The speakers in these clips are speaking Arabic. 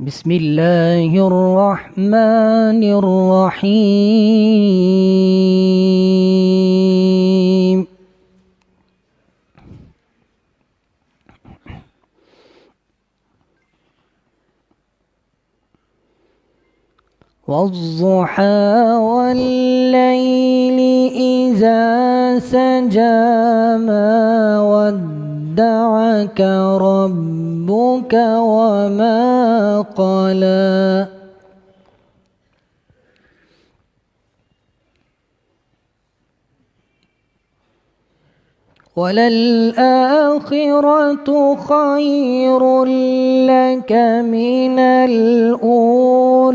بسم الله الرحمن الرحيم. والضحى والليل إذا سجى ما ودعك ربك وما قلى وللآخرة خير لك من الأولى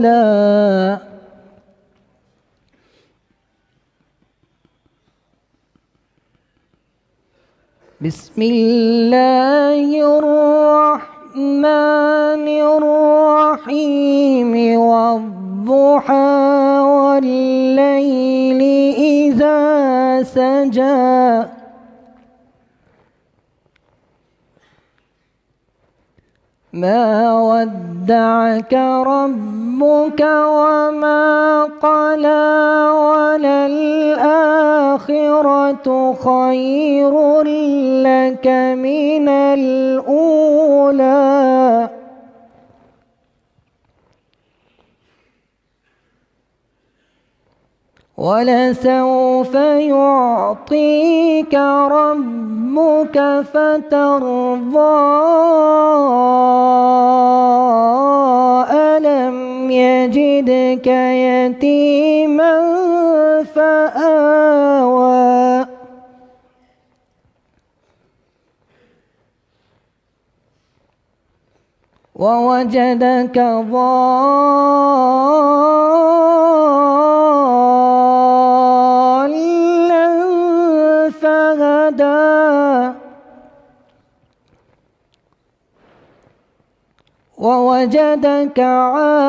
بسم الله الرحمن الرحيم. والضحى والليل إذا سجى ما ودعك ربك وما قلى وللآخرة خير لك من الأولى ولسوف يعطيك ربك فترضى ألم يجدك يتيما فآوى ووجدك ضالا فهدى ووجدك عائلا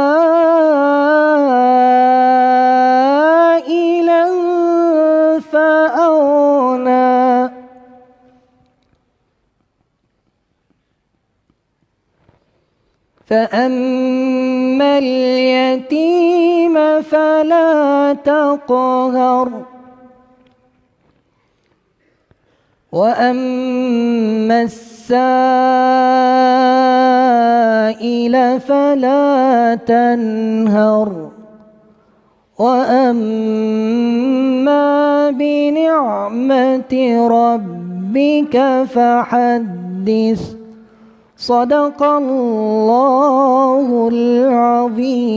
فأغنى فأما اليتيم فلا تقهر وأما السائل فلا تنهر وأما بنعمة ربك فحدث. صدق الله العظيم.